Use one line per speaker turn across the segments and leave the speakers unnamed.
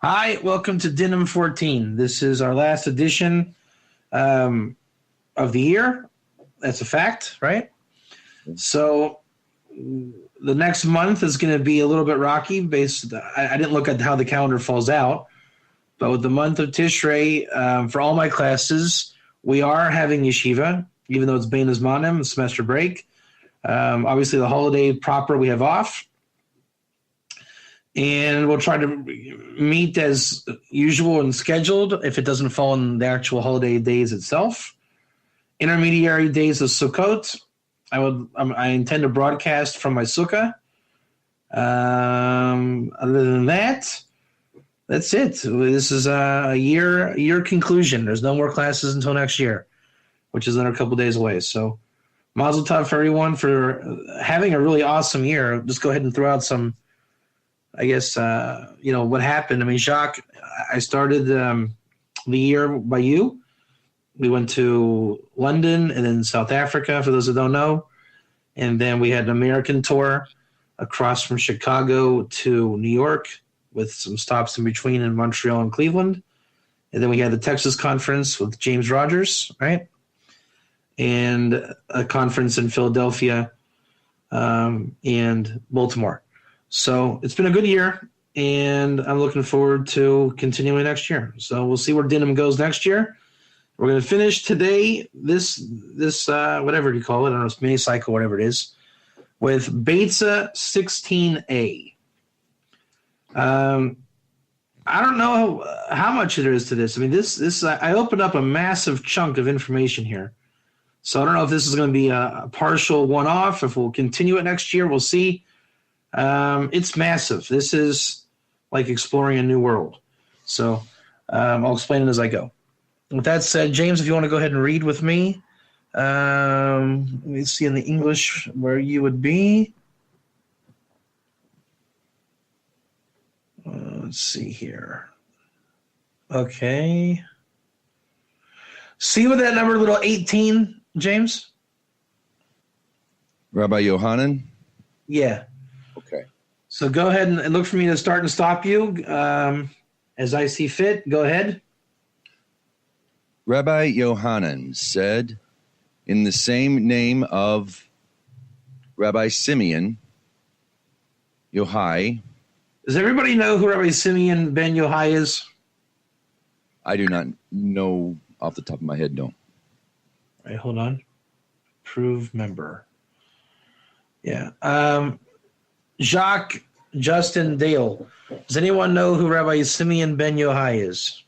Hi, welcome to Dinim 14. This is our last edition of the year. That's a fact, right? So the next month is going to be a little bit rocky. I didn't look at how the calendar falls out, but with the month of Tishrei, for all my classes, we are having yeshiva, even though it's Bein Zmanim, semester break. Obviously, the holiday proper we have off. And we'll try to meet as usual and scheduled if it doesn't fall on the actual holiday days itself. Intermediary days of Sukkot, I intend to broadcast from my sukkah. Other than that, that's it. This is a year conclusion. There's no more classes until next year, which is another couple days away. So, mazel tov for everyone for having a really awesome year. Just go ahead and throw out some. I guess, what happened. I mean, Jacques, I started the year by you. We went to London and then South Africa, for those that don't know. And then we had an American tour across from Chicago to New York with some stops in between in Montreal and Cleveland. And then we had the Texas conference with James Rogers, right? And a conference in Philadelphia and Baltimore. So it's been a good year, and I'm looking forward to continuing next year. So we'll see where Dinim goes next year. We're going to finish today, this whatever you call it, I don't know, it's mini cycle, whatever it is, with Beta 16a. I don't know how much there is to this. I mean, I opened up a massive chunk of information here. So I don't know if this is going to be a partial one-off, if we'll continue it next year. We'll see. It's massive. This is like exploring a new world. So I'll explain it as I go. With that said, James, if you want to go ahead and read with me, let me see in the English where you would be. Let's see here. Okay. See with that number, little 18, James?
Rabbi Yohanan?
Yeah.
Okay.
So go ahead and look for me to start and stop you as I see fit. Go ahead.
Rabbi Yohanan said, in the same name of Rabbi Simeon, Yohai.
Does everybody know who Rabbi Simeon ben Yohai is?
I do not know off the top of my head, no.
All right, hold on. Approve member. Yeah. Jacques, Justin, Dale. Does anyone know who Rabbi Simeon ben Yohai is?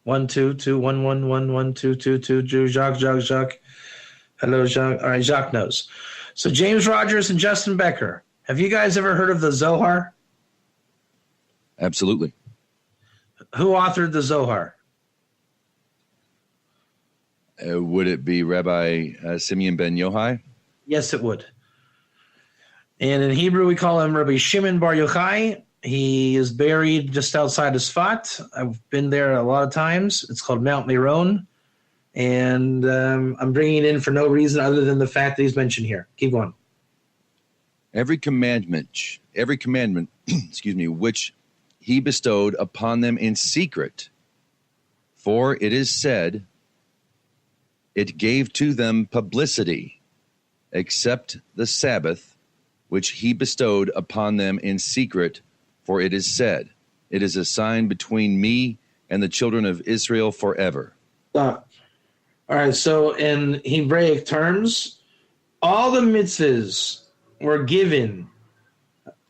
1 2 2 1 1 1 1 2 2 2 Jacques. Hello, Jacques. All right, Jacques knows. So James Rogers and Justin Becker. Have you guys ever heard of the Zohar?
Absolutely.
Who authored the Zohar?
Would it be Rabbi Simeon ben Yohai?
Yes, it would. And in Hebrew, we call him Rabbi Shimon Bar Yochai. He is buried just outside of Sfat. I've been there a lot of times. It's called Mount Meron. And I'm bringing it in for no reason other than the fact that he's mentioned here. Keep going.
Every commandment, excuse me, which he bestowed upon them in secret, for it is said, it gave to them publicity, except the Sabbath, which he bestowed upon them in secret, for it is said, it is a sign between me and the children of Israel forever.
Stop. All right, so in Hebraic terms, all the mitzvahs were given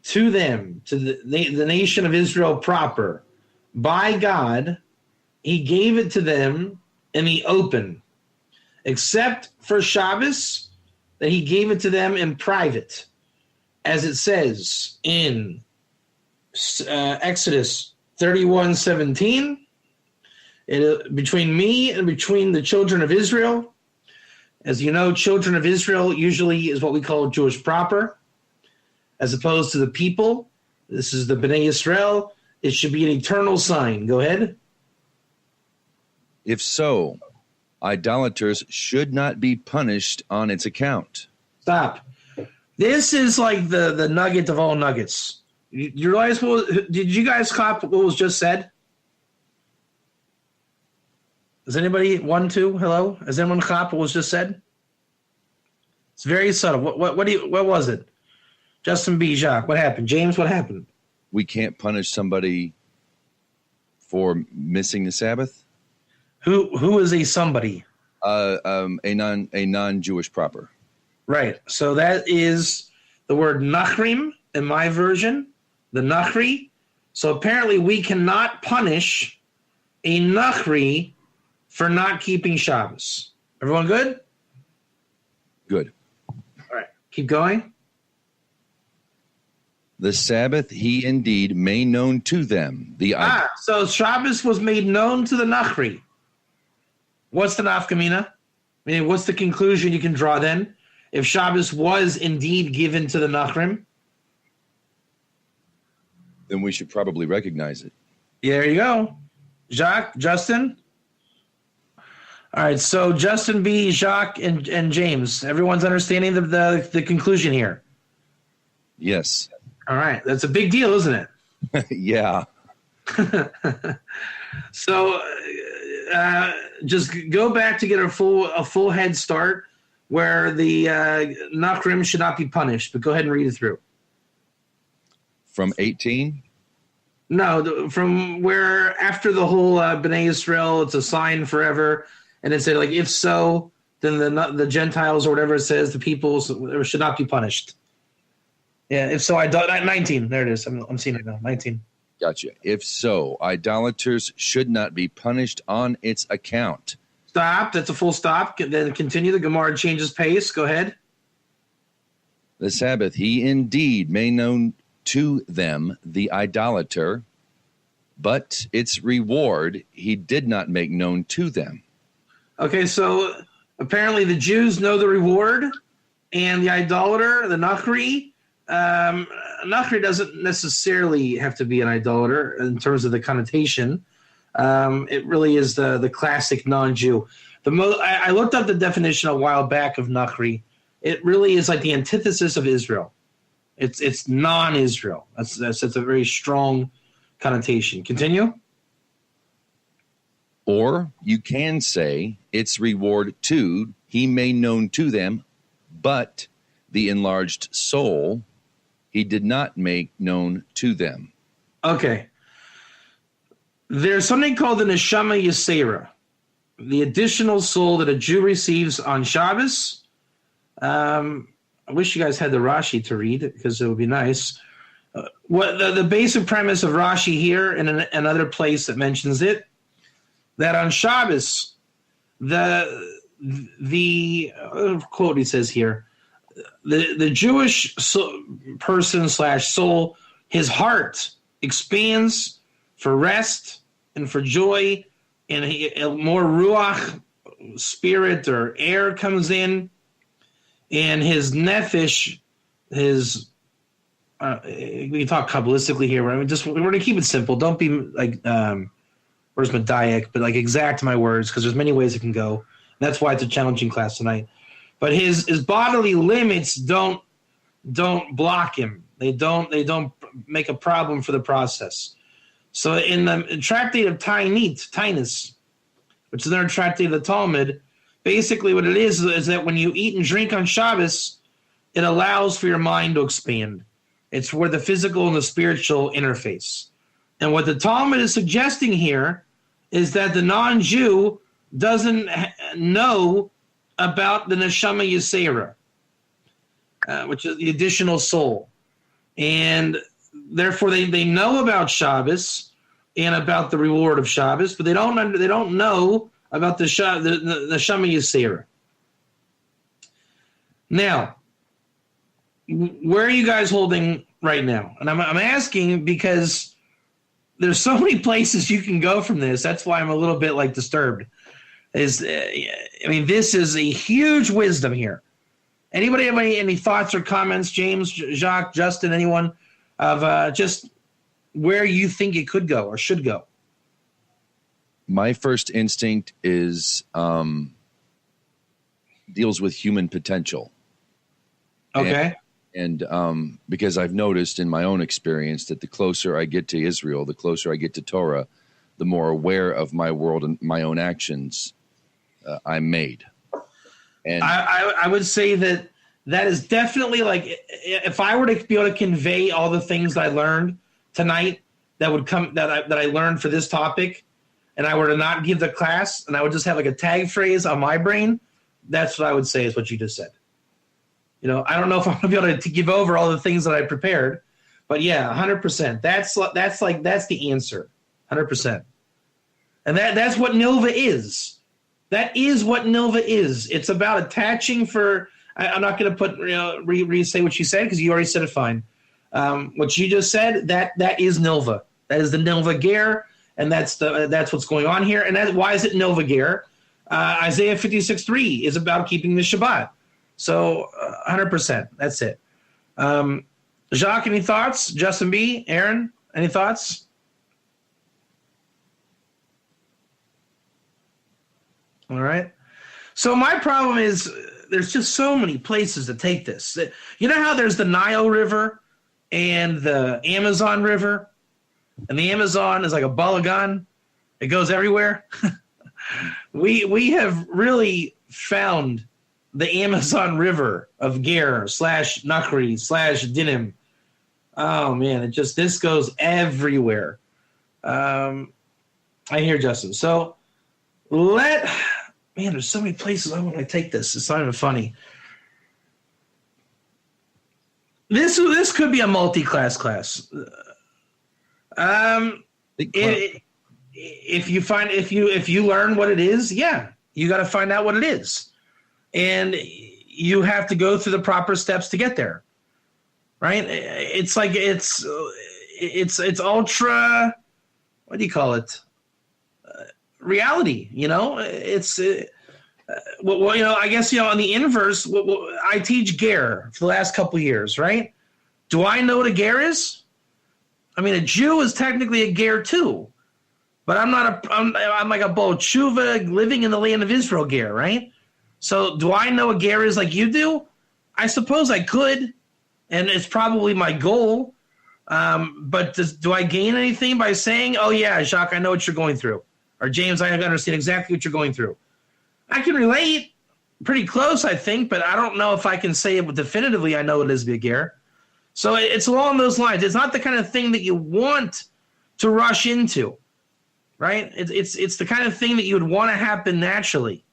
to them, to the nation of Israel proper, by God. He gave it to them in the open, except for Shabbos, that he gave it to them in private, as it says in Exodus 31:17. Between me and between the children of Israel. As you know, children of Israel usually is what we call Jewish proper, as opposed to the people. This is the Bnei Yisrael. It should be an eternal sign. Go ahead.
If so, idolaters should not be punished on its account.
Stop. This is like the nugget of all nuggets. You realize did you guys cop what was just said? Does anybody, 1, 2, hello? Has anyone cop what was just said? It's very subtle. What was it? Justin B. Jacques, what happened? James, what happened?
We can't punish somebody for missing the Sabbath.
Who is a somebody?
A non-Jewish proper.
Right. So that is the word nachrim in my version, the nachri. So apparently we cannot punish a nachri for not keeping Shabbos. Everyone good?
Good.
All right. Keep going.
The Sabbath he indeed made known to them.
So Shabbos was made known to the nachri. What's the nafkamina? I mean, what's the conclusion you can draw then? If Shabbos was indeed given to the nachrim?
Then we should probably recognize it.
There you go. Jacques, Justin? All right, so Justin B., Jacques, and James, everyone's understanding the conclusion here.
Yes.
All right, that's a big deal, isn't it?
Yeah.
So just go back to get a full head start where the Nachrim should not be punished, but go ahead and read it through.
From 18?
No, from where after the whole B'nai Israel, it's a sign forever, and it said, like, if so, then the Gentiles or whatever it says, the peoples should not be punished. Yeah, if so, 19. There it is. I'm seeing it now. 19.
Gotcha. If so, idolaters should not be punished on its account.
Stop. That's a full stop. Then continue. The Gemara changes pace. Go ahead.
The Sabbath he indeed made known to them, the idolater, but its reward he did not make known to them.
Okay, so apparently the Jews know the reward, and the idolater, the Nachri, Nachri doesn't necessarily have to be an idolater in terms of the connotation. It really is the classic non-Jew. I looked up the definition a while back of Nachri. It really is like the antithesis of Israel. It's non-Israel. That's a very strong connotation. Continue.
Or you can say its reward too he made known to them, but the enlarged soul he did not make known to them. Okay.
There's something called the Neshama Yisera, the additional soul that a Jew receives on Shabbos. I wish you guys had the Rashi to read because it would be nice. What the basic premise of Rashi here and another place that mentions it, that on Shabbos, the quote he says here, the Jewish person / soul, his heart expands for rest and for joy, and more ruach, spirit or air comes in, and his nefesh, we talk Kabbalistically here. We're going to keep it simple. Don't be like, where's Medayek, but like exact my words, because there's many ways it can go. That's why it's a challenging class tonight. But his bodily limits don't block him. They don't make a problem for the process. So in the tractate of Tainus, which is another tractate of the Talmud, basically what it is that when you eat and drink on Shabbos, it allows for your mind to expand. It's where the physical and the spiritual interface. And what the Talmud is suggesting here is that the non-Jew doesn't know about the Neshama Yisera, which is the additional soul. And therefore they know about Shabbos and about the reward of Shabbos, but they don't know about the Neshama Yisera. Now, where are you guys holding right now? And I'm asking because there's so many places you can go from this. That's why I'm a little bit like disturbed. This is a huge wisdom here. Anybody have any thoughts or comments, James, Jacques, Justin, anyone, of just where you think it could go or should go?
My first instinct is deals with human potential.
Okay.
And because I've noticed in my own experience that the closer I get to Israel, the closer I get to Torah, the more aware of my world and my own actions I'm made. And
I would say that is definitely, like, if I were to be able to convey all the things I learned tonight that I learned for this topic, and I were to not give the class, and I would just have like a tag phrase on my brain, that's what I would say is what you just said. You know, I don't know if I'm going to be able to give over all the things that I prepared, but yeah, 100%. That's the answer, 100%. And that's what Nilvah is. That is what Nilvah is. It's about attaching for. I'm not going to put re-say what you said because you already said it fine. What you just said, that is Nilvah. That is the Nilvah Ger, and that's what's going on here. And why is it Nilvah Ger? Isaiah 56:3 is about keeping the Shabbat. So 100%. That's it. Jacques, any thoughts? Justin B, Aaron, any thoughts? All right. So my problem is there's just so many places to take this. You know how there's the Nile River and the Amazon River? And the Amazon is like a balagan. It goes everywhere. We have really found the Amazon River of Ger / Nakri / Dinim. Oh, man, this goes everywhere. I hear Justin. So there's so many places I want to take this. It's not even funny. This could be a multi-class class. If you learn what it is, yeah, you got to find out what it is, and you have to go through the proper steps to get there. Right? It's like it's ultra. What do you call it? Reality, it's I guess on the inverse. I teach Ger for the last couple of years, right? Do I know what a Ger is? I mean, a Jew is technically a Ger too, but I'm like a Baal Tshuva living in the land of Israel Ger, right? So do I know what Ger is like you do? I suppose I could, and it's probably my goal. But do I gain anything by saying, "Oh yeah, Jacques, I know what you're going through," or "James, I understand exactly what you're going through"? I can relate pretty close, I think, but I don't know if I can say it definitively. I know it is a Ger. So it's along those lines. It's not the kind of thing that you want to rush into, right? It's the kind of thing that you would want to happen naturally.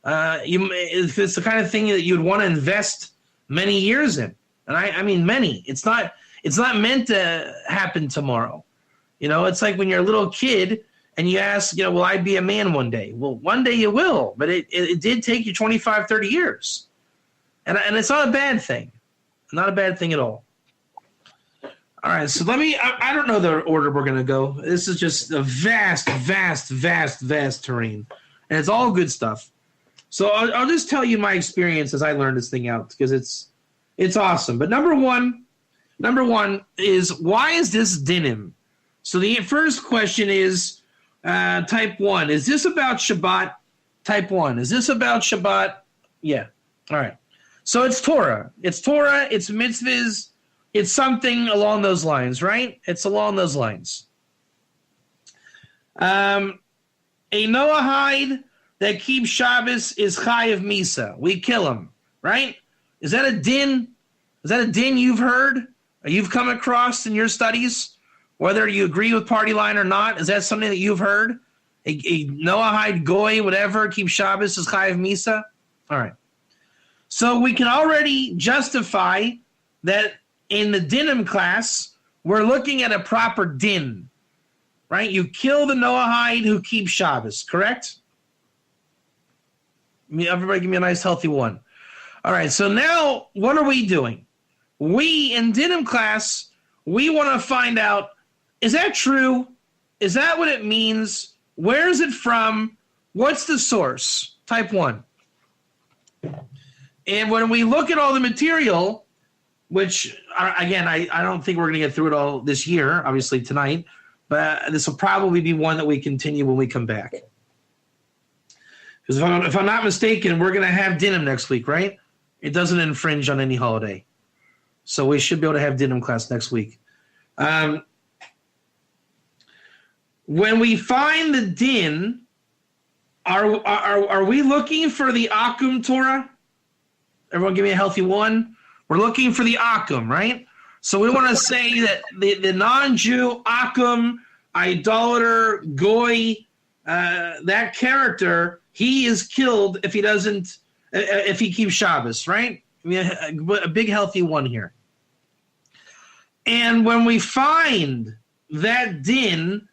It's the kind of thing that you'd want to invest many years in, and I mean many. It's not meant to happen tomorrow. It's like when you're a little kid and you ask, will I be a man one day? Well, one day you will, but it did take you 25, 30 years. And it's not a bad thing. Not a bad thing at all. All right, so I don't know the order we're going to go. This is just a vast, vast, vast, vast terrain. And it's all good stuff. So I'll just tell you my experience as I learned this thing out because it's awesome. But number one is, why is this Dinim? So the first question is, type 1. Is this about Shabbat? Type 1. Is this about Shabbat? Yeah. All right. So it's Torah. It's mitzvahs. It's something along those lines, right? It's along those lines. A Noahide that keeps Shabbos is Chayav Misa. We kill him, right? Is that a din? Is that a din you've heard or you've come across in your studies? Whether you agree with party line or not, is that something that you've heard? A Noahide goy, whatever, keep Shabbos is Chayav Misa? All right. So we can already justify that in the Dinim class, we're looking at a proper din, right? You kill the Noahide who keeps Shabbos, correct? Everybody give me a nice healthy one. All right, so now what are we doing? We, in Dinim class, we want to find out, is that true? Is that what it means? Where is it from? What's the source? Type 1. And when we look at all the material, which, again, I don't think we're going to get through it all this year, obviously tonight, but this will probably be one that we continue when we come back. Because if I'm not mistaken, we're going to have Dinim next week, right? It doesn't infringe on any holiday. So we should be able to have Dinim class next week. When we find the din, are we looking for the Akum Torah? Everyone give me a healthy one. We're looking for the Akum, right? So we want to say that the non-Jew, Akum, idolater, goy, that character, he is killed if he keeps Shabbos, right? I mean, a big healthy one here. And when we find that din,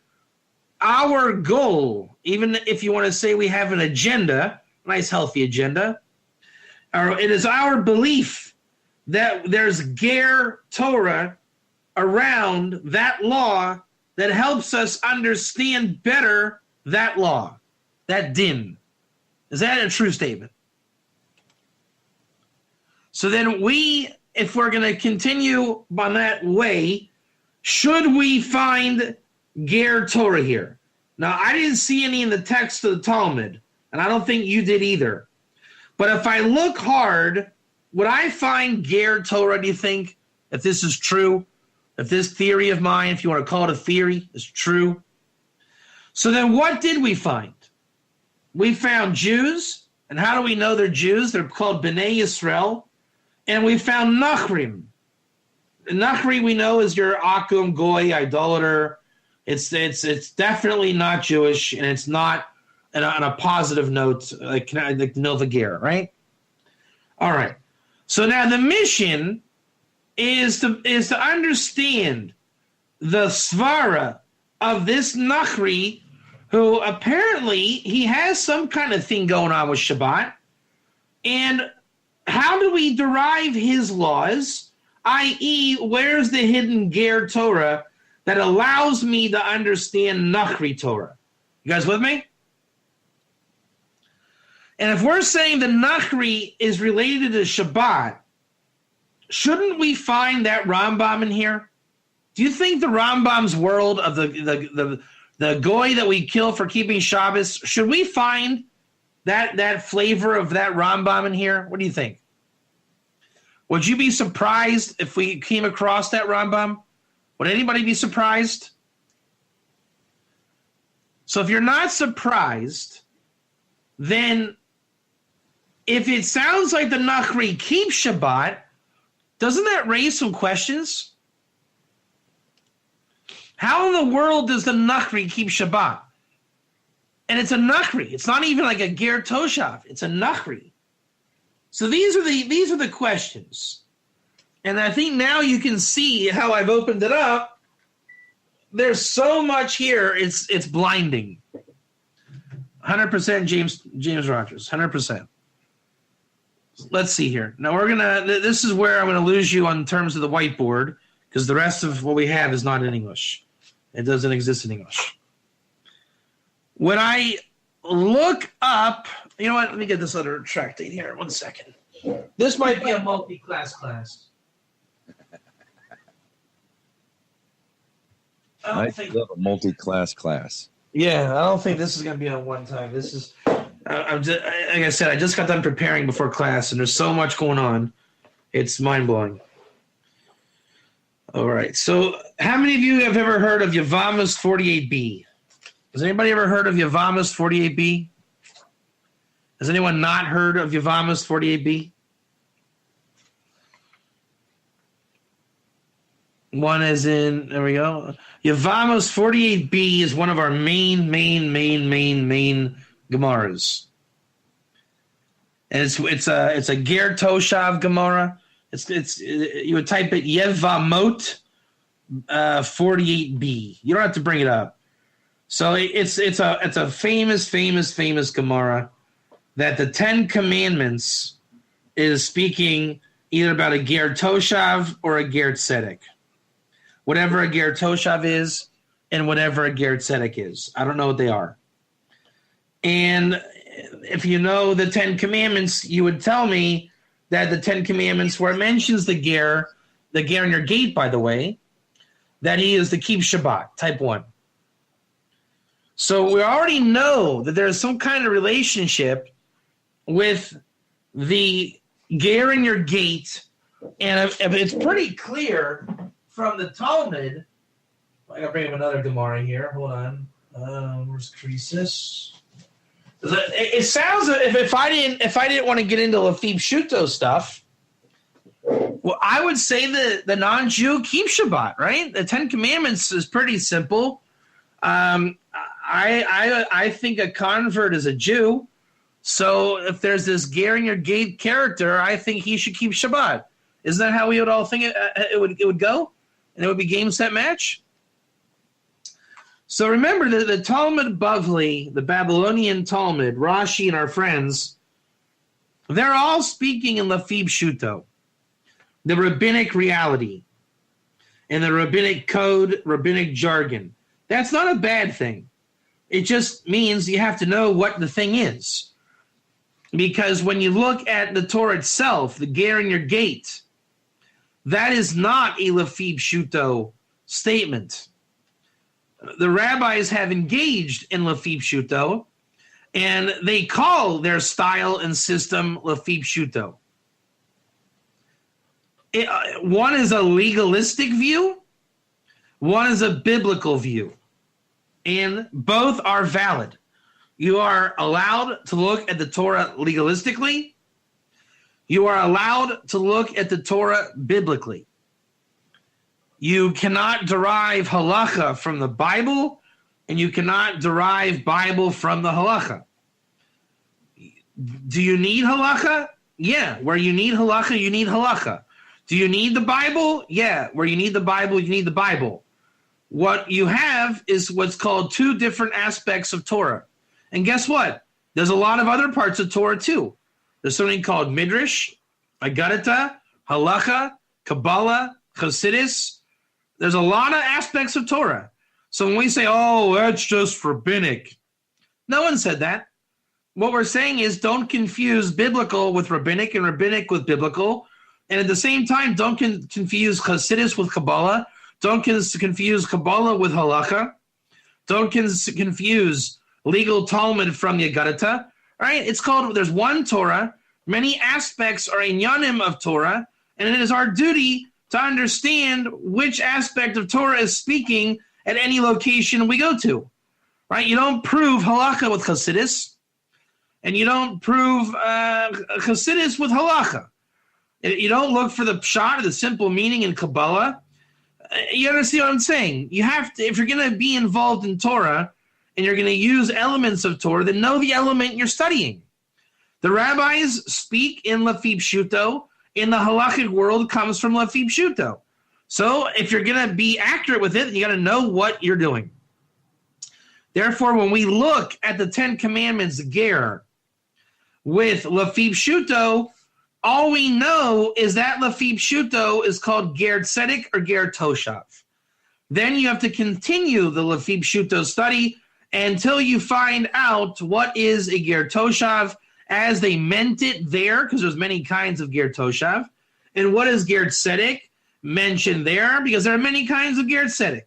our goal, even if you want to say we have an agenda, nice healthy agenda, or it is our belief that there's Ger Torah around that law that helps us understand better that law, that din. Is that a true statement? So then if we're going to continue on that way, should we find Ger Torah here? Now, I didn't see any in the text of the Talmud, and I don't think you did either. But if I look hard, would I find Ger Torah, do you think, if this is true? If this theory of mine, if you want to call it a theory, is true? So then what did we find? We found Jews, and how do we know they're Jews? They're called Bnei Yisrael. And we found Nachrim. Nachri, we know, is your Akum, Goy, idolater. It's definitely not Jewish, and it's not on a positive note like the Nilvah Ger, right? All right. So now the mission is to understand the svara of this Nachri, who apparently he has some kind of thing going on with Shabbat. And how do we derive his laws, i.e., where's the hidden Ger Torah that allows me to understand Nachri Torah? You guys with me? And if we're saying the Nachri is related to Shabbat, shouldn't we find that Rambam in here? Do you think the Rambam's world of the goy that we kill for keeping Shabbos, should we find that flavor of that Rambam in here? What do you think? Would you be surprised if we came across that Rambam? Would anybody be surprised? So if you're not surprised, then if it sounds like the Nachri keeps Shabbat, doesn't that raise some questions? How in the world does the Nachri keep Shabbat? And it's a Nachri. It's not even like a Ger Toshav. It's a Nachri. So these are the questions. And I think now you can see how I've opened it up. There's so much here, it's blinding. 100% James Rogers, 100%. Let's see here. Now this is where I'm gonna lose you on terms of the whiteboard, because the rest of what we have is not in English. It doesn't exist in English. When I look up, you know what? Let me get this other tractate here. 1 second. This might be a multi-class class.
I love a multi-class class.
Yeah, I don't think this is going to be on one time. This is, I'm just, like I said, I just got done preparing before class, and there's so much going on. It's mind-blowing. All right. So how many of you have ever heard of Yevamos 48b? Has anybody ever heard of Yevamos 48b? Has anyone not heard of Yevamos 48b? One is in, there we go. Yevamos 48b is one of our main Gemaras. And it's a Ger Toshav Gemara. It's you would type it Yevamot 48b. You don't have to bring it up. So it's a famous Gemara that the 10 Commandments is speaking either about a Ger Toshav or a Ger Tzedek. Whatever a Ger Toshav is and whatever a Ger Tzedek is. I don't know what they are. And if you know the 10 Commandments, you would tell me that the 10 Commandments, where it mentions the Ger in your gate, by the way, that he is to keep Shabbat, type 1. So we already know that there's some kind of relationship with the Ger in your gate And if it's pretty clear from the Talmud. I gotta bring up another Gemara here. Hold on. Where's Croesus? It sounds if I didn't want to get into Lafib Shuto stuff, well, I would say the non-Jew keep Shabbat, right? The Ten Commandments is pretty simple. I think a convert is a Jew, so if there's this Ger in your gate character, I think he should keep Shabbat. Isn't that how we would all think it would go? And it would be game, set, match? So remember that the Talmud Bavli, the Babylonian Talmud, Rashi and our friends, they're all speaking in Lafib Shuto, the rabbinic reality, and the rabbinic code, rabbinic jargon. That's not a bad thing. It just means you have to know what the thing is. Because when you look at the Torah itself, the Ger in your gate, that is not a Lafib Shuto statement. The rabbis have engaged in Lafib Shuto, and they call their style and system Lafib Shuto. One is a legalistic view, one is a biblical view, and both are valid. You are allowed to look at the Torah legalistically. You are allowed to look at the Torah biblically. You cannot derive halacha from the Bible, and you cannot derive Bible from the halacha. Do you need halacha? Yeah. Where you need halacha, you need halacha. Do you need the Bible? Yeah. Where you need the Bible, you need the Bible. What you have is what's called two different aspects of Torah. And guess what? There's a lot of other parts of Torah too. There's something called Midrash, Agadata, Halacha, Kabbalah, Chassidus. There's a lot of aspects of Torah. So when we say, oh, that's just rabbinic, no one said that. What we're saying is don't confuse biblical with rabbinic and rabbinic with biblical. And at the same time, don't confuse Chassidus with Kabbalah. Don't confuse Kabbalah with Halacha. Don't confuse legal Talmud from the Agadata. Right? It's called, there's one Torah. Many aspects are inyanim of Torah. And it is our duty to understand which aspect of Torah is speaking at any location we go to, right? You don't prove halakha with Chassidus, and you don't prove Chassidus with halacha. You don't look for the pshat, the simple meaning in Kabbalah. You understand what I'm saying? You have to, if you're going to be involved in Torah, and you're going to use elements of Torah, then know the element you're studying. The rabbis speak in Lafib Shuto, in the halachic world comes from Lafib Shuto. So if you're going to be accurate with it, you got to know what you're doing. Therefore, when we look at the Ten Commandments, Ger, with Lafib Shuto, all we know is that Lafib Shuto is called Ger Tzedek or Ger Toshav. Then you have to continue the Lafib Shuto study until you find out what is a Ger Toshav, as they meant it there, because there's many kinds of Ger Toshav. And what is Ger Tzedek mentioned there? Because there are many kinds of Ger Tzedek.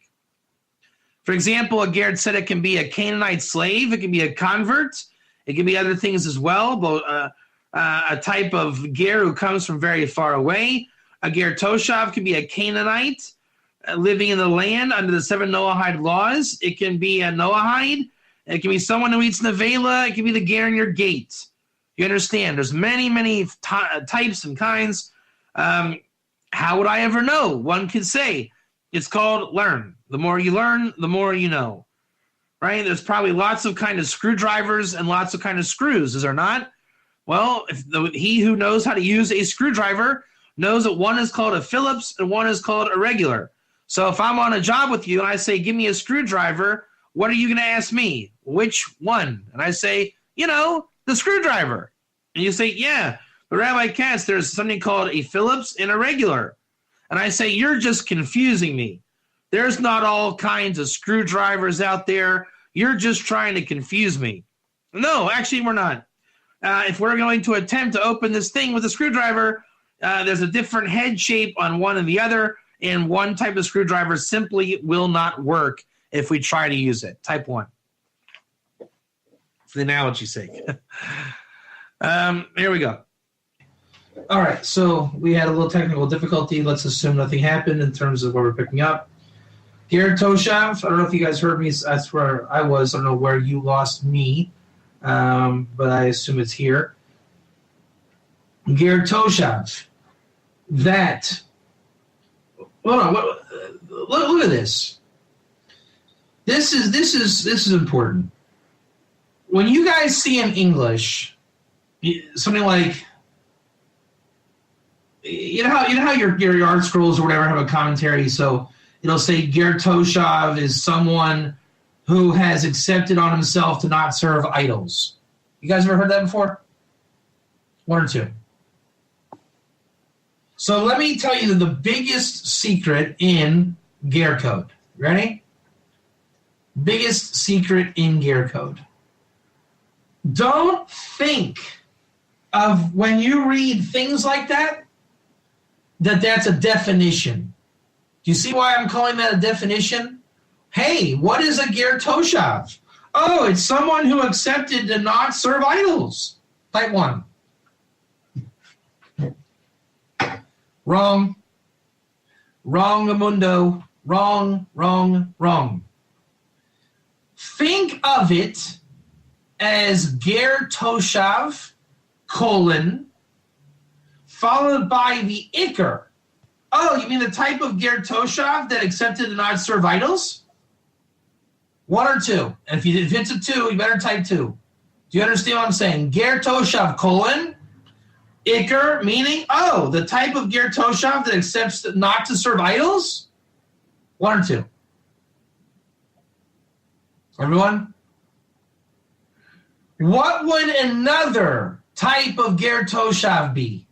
For example, a Ger Tzedek can be a Canaanite slave. It can be a convert. It can be other things as well, but a type of Ger who comes from very far away. A Ger Toshav can be a Canaanite living in the land under the 7 Noahide laws. It can be a Noahide. It can be someone who eats Nevela. It can be the Ger in your gate. You understand? There's many, many types and kinds. How would I ever know? One could say it's called learn. The more you learn, the more you know. Right? There's probably lots of kind of screwdrivers and lots of kind of screws, is there not? Well, he who knows how to use a screwdriver knows that one is called a Phillips and one is called a regular. So if I'm on a job with you and I say, give me a screwdriver, what are you going to ask me? Which one? And I say, the screwdriver. And you say, yeah, but Rabbi Katz, there's something called a Phillips and a regular. And I say, you're just confusing me. There's not all kinds of screwdrivers out there. You're just trying to confuse me. No, actually, we're not. If we're going to attempt to open this thing with a screwdriver, there's a different head shape on one and the other, and one type of screwdriver simply will not work if we try to use it. Type 1. For the analogy's sake. Here we go. All right, so we had a little technical difficulty. Let's assume nothing happened in terms of what we're picking up. Ger Toshav, I don't know if you guys heard me. That's where I was. I don't know where you lost me, but I assume it's here. Ger Toshav, that. Hold on. Look at this. This is important. When you guys see in English something like, you know how your yard scrolls or whatever have a commentary. So it'll say Ger Toshav is someone who has accepted on himself to not serve idols. You guys ever heard that before? One or two. So let me tell you the biggest secret in Ger code. Ready? Biggest secret in Ger code. Don't think of when you read things like that, that's a definition. Do you see why I'm calling that a definition? Hey, what is a Ger Toshav? Oh, it's someone who accepted to not serve idols. Type 1. Wrong. Wrong, Amundo. Wrong. Think of it as Ger Toshav, followed by the Iker. Oh, you mean the type of Ger Toshav that accepted to not serve idols? 1 or 2. And if it's a 2, you better type 2. Do you understand what I'm saying? Ger Toshav, Iker, meaning, oh, the type of Ger Toshav that accepts not to serve idols? 1 or 2. Everyone? What would another type of Ger Toshav be?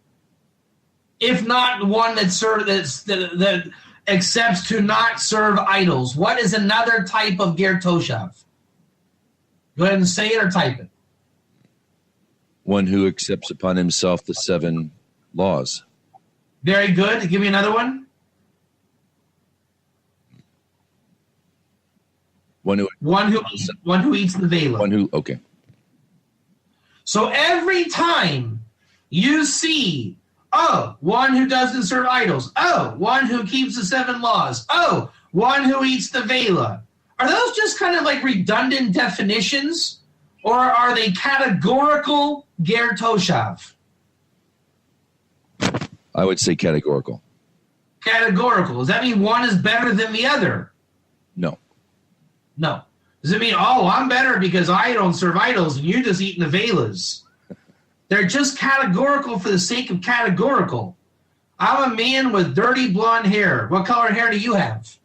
If not one that accepts to not serve idols. What is another type of Ger Toshav? Go ahead and say it or type it.
One who accepts upon himself the 7 laws.
Very good. Give me another one. One who eats the vela.
Okay.
So every time you see, oh, one who doesn't serve idols. Oh, one who keeps the 7 laws. Oh, one who eats the vela. Are those just kind of like redundant definitions? Or are they categorical Ger Toshav?
I would say categorical.
Categorical. Does that mean one is better than the other?
No.
No. Does it mean, oh, I'm better because I don't serve idols and you're just eating the velas? They're just categorical for the sake of categorical. I'm a man with dirty blonde hair. What color hair do you have?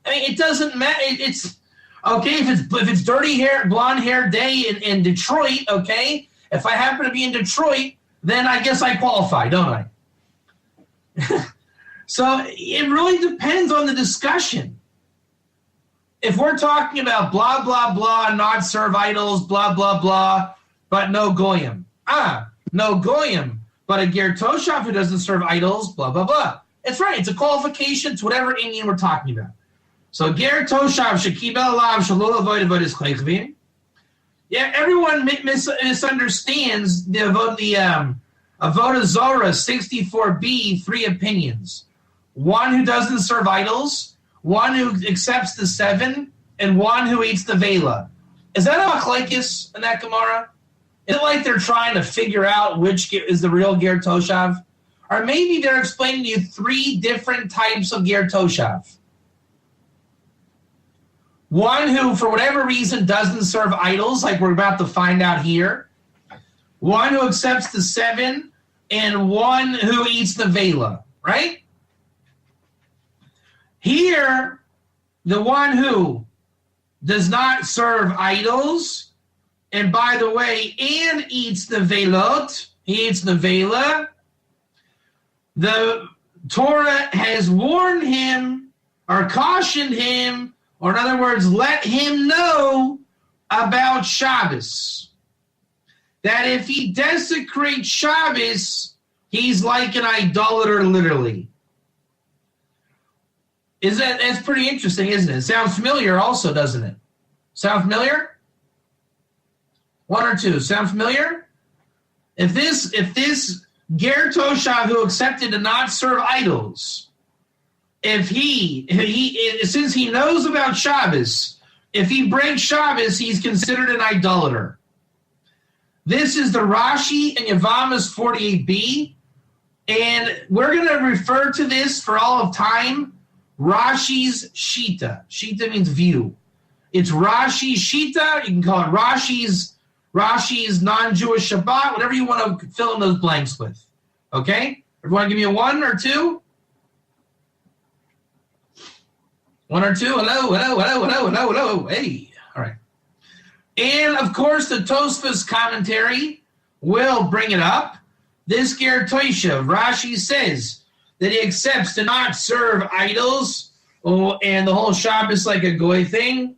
I mean, it doesn't matter. It's okay if it's dirty hair, blonde hair day in Detroit. Okay, if I happen to be in Detroit, then I guess I qualify, don't I? So it really depends on the discussion. If we're talking about blah, blah, blah, not serve idols, blah, blah, blah, but no goyim. No goyim, but a Ger Toshav who doesn't serve idols, blah, blah, blah. It's right. It's a qualification to whatever Indian we're talking about. So Ger Toshav shekibel alav shalol avoid avodas chaychvim. Yeah, everyone misunderstands the Avodah Zorah 64b, 3 opinions. One who doesn't serve idols, one who accepts the 7, and one who eats the vela. Is that a machlekes in that Gemara? Is it like they're trying to figure out which is the real Ger Toshav? Or maybe they're explaining to you 3 different types of Ger Toshav. One who, for whatever reason, doesn't serve idols, like we're about to find out here. One who accepts the 7, and one who eats the vela, right? Here, the one who does not serve idols, and by the way, and eats the velot, he eats the vela, the Torah has warned him or cautioned him, or in other words, let him know about Shabbos. That if he desecrates Shabbos, he's like an idolater, literally. That's pretty interesting, isn't it? Sounds familiar also, doesn't it? Sound familiar? 1 or 2. Sound familiar? If this Ger Toshav who accepted to not serve idols, if he since he knows about Shabbos, if he breaks Shabbos, he's considered an idolater. This is the Rashi and Yevamos 48b, and we're going to refer to this for all of time, Rashi's Shita. Shita means view. It's Rashi's Shita. You can call it Rashi's non-Jewish Shabbat, whatever you want to fill in those blanks with. Okay? Everyone give me a 1 or 2? 1 or 2? Hello. Hey. All right. And, of course, the Tosfos commentary will bring it up. This Ger Toshav, Rashi says that he accepts to not serve idols and the whole Shabbos like a goy thing.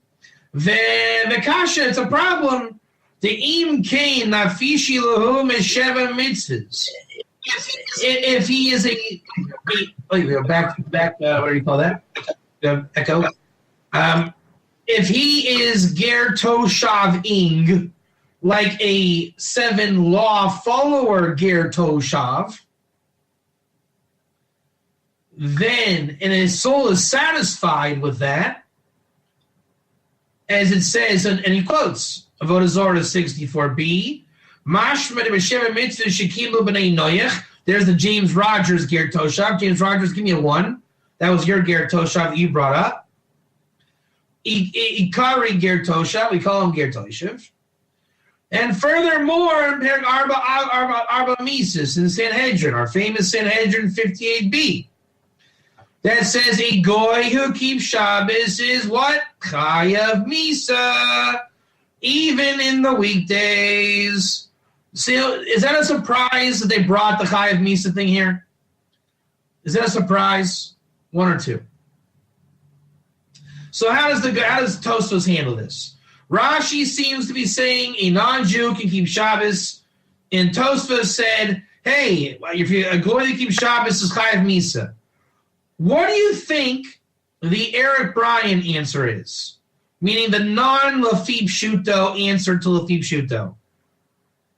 V'kasha, it's a problem. The im kain nafishi lahu mesheva mitzvahs. If he is back, what do you call that? Echo. If he is ger toshav ing, like a 7 law follower ger toshav, then, and his soul is satisfied with that, as it says, and he quotes Avodah Zarah 64b, Mashma b'sheva mitzvah shekilu b'nei noyach. There's the James Rogers ger toshav. James Rogers, give me a 1. That was your ger toshav that you brought up. Ikari ger toshav, we call him ger toshav. And furthermore, in Arba Mises in Sanhedrin, our famous Sanhedrin 58b, that says a goy who keeps Shabbos is what? Chayav Misa, even in the weekdays. So, is that a surprise that they brought the Chayav Misa thing here? Is that a surprise? 1 or 2? So how does Tosfos handle this? Rashi seems to be saying a non-Jew can keep Shabbos, and Tosfos said, hey, if you're a goy that keeps Shabbos is Chayav Misa. What do you think the Eric Bryan answer is? Meaning the non-Lafib Shuto answer to Lafib Shuto.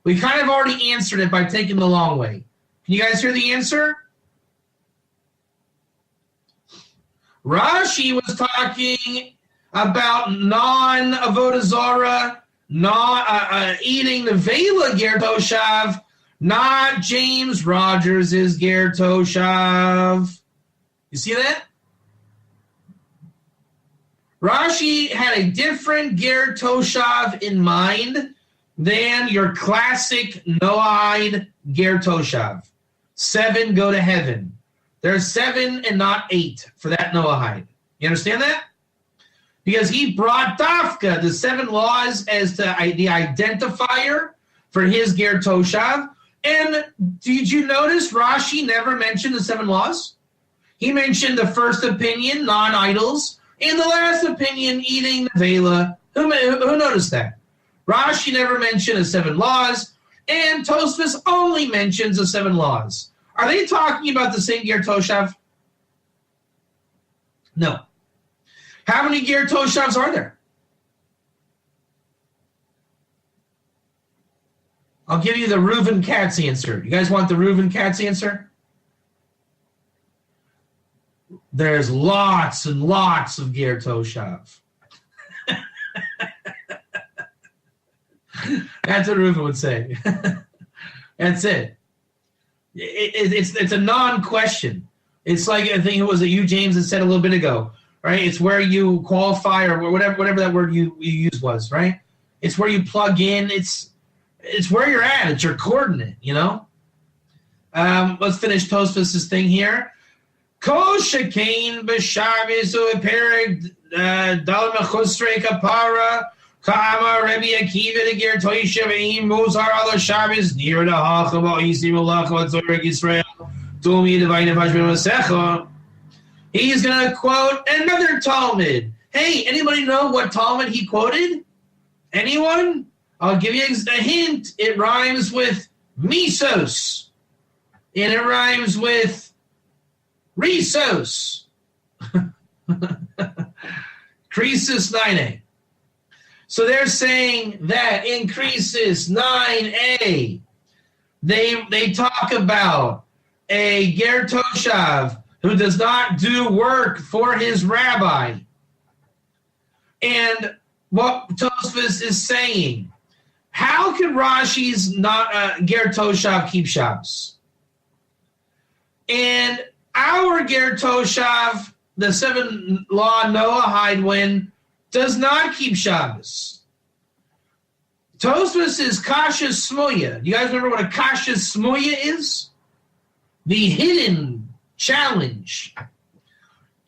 We kind of already answered it by taking the long way. Can you guys hear the answer? Rashi was talking about non-Avodah Zarah, eating the Vela Ger Toshav, not James Rogers' Ger Toshav. You see that? Rashi had a different Ger Toshav in mind than your classic Noahide Ger Toshav. 7 go to heaven. There's 7 and not 8 for that Noahide. You understand that? Because he brought Dafka, the 7 laws, as the identifier for his Ger Toshav. And did you notice Rashi never mentioned the 7 laws? He mentioned the first opinion, non-idols, and the last opinion, eating the Vela. Who noticed that? Rashi never mentioned the 7 laws, and Tosfos only mentions the 7 laws. Are they talking about the same Ger Toshav? No. How many Ger Toshavs are there? I'll give you the Reuven Katz answer. You guys want the Reuven Katz answer? There's lots and lots of Ger Toshav. That's what Reuven would say. That's it. It's a non-question. It's like, I think it was you, James, that said a little bit ago, right? It's where you qualify or whatever that word you used was, right? It's where you plug in. It's where you're at. It's your coordinate, you know? Let's finish Tosfos' thing here. Kol shekain b'Shabbos u'perek dal mechusrei kapara ka'amar Rabbi Akiva de Ger Toshav ve'im muzar ala Shabbos nir da'hacha ba'isi malach v'tzorek Yisrael tumi devayne pashmin masecha. He's going to quote another Talmud. Hey, anybody know what Talmud he quoted? Anyone? I'll give you a hint. It rhymes with misos. And it rhymes with Risos. Krisis 9a. So they're saying that in Krisis 9a, they talk about a ger toshav who does not do work for his rabbi. And what Tosfos is saying, how can Rashi's not ger toshav keep Shabbos? And our ger toshav, the 7-law Noahide one, does not keep Shabbos. Tosfos is kasha smuya. Do you guys remember what a kasha smuya is? The hidden challenge.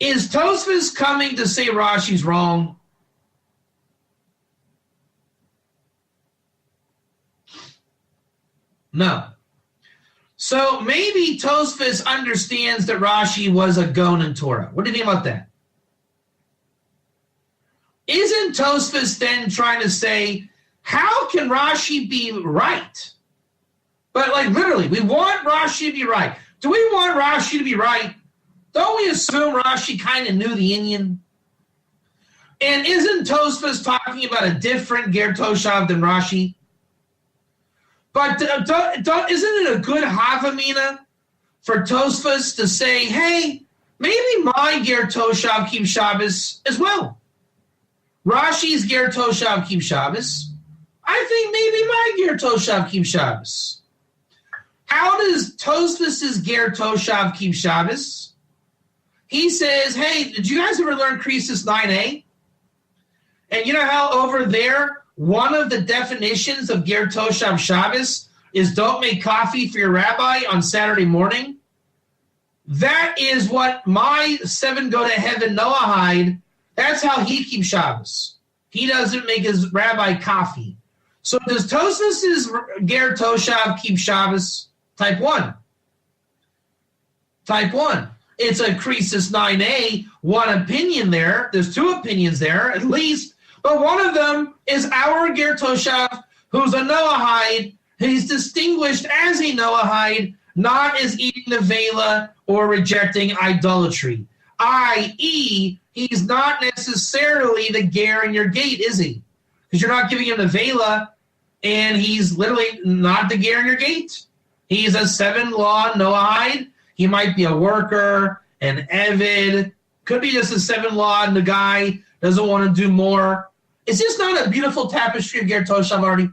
Is Tosfos coming to say Rashi's wrong? No. So maybe Tosfos understands that Rashi was a gon in Torah. What do you think about that? Isn't Tosfos then trying to say, how can Rashi be right? But like literally, we want Rashi to be right. Do we want Rashi to be right? Don't we assume Rashi kind of knew the Indian? And isn't Tosfos talking about a different ger toshav than Rashi? But isn't it a good havamina for Tosfos to say, hey, maybe my ger toshav keeps Shabbos as well. Rashi's ger toshav keeps Shabbos. I think maybe my ger toshav keeps Shabbos. How does Tosfos' ger toshav keep Shabbos? He says, hey, did you guys ever learn Krisis 9a? And you know how over there, one of the definitions of ger toshav Shabbos is don't make coffee for your rabbi on Saturday morning? That is what my 7 go to heaven Noahide, that's how he keeps Shabbos. He doesn't make his rabbi coffee. So does Tosfos' ger toshav keep Shabbos? Type 1. Type 1. It's a Krisis 9a, one opinion there. There's 2 opinions there, at least. But one of them is our ger toshav, who's a Noahide. He's distinguished as a Noahide, not as eating the vela or rejecting idolatry. I.e., he's not necessarily the ger in your gate, is he? Because you're not giving him the vela, and he's literally not the ger in your gate. He's a 7-law Noahide. He might be a worker, an Evid. Could be just a 7-law, and the guy doesn't want to do more. Is this not a beautiful tapestry of ger toshav already?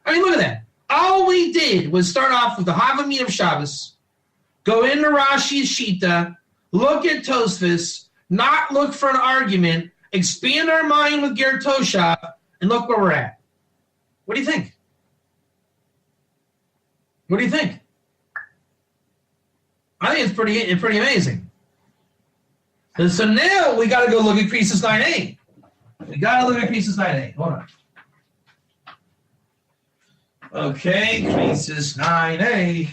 I mean, look at that. All we did was start off with the Havamim of Shabbos, go into Rashi's Shita, look at Tosfos, not look for an argument, expand our mind with ger toshav, and look where we're at. What do you think? What do you think? I think it's pretty amazing. And so now we got to go look at Krisis 9a. We got to look at Krisis 9a. Hold on. Okay, Krisis 9a.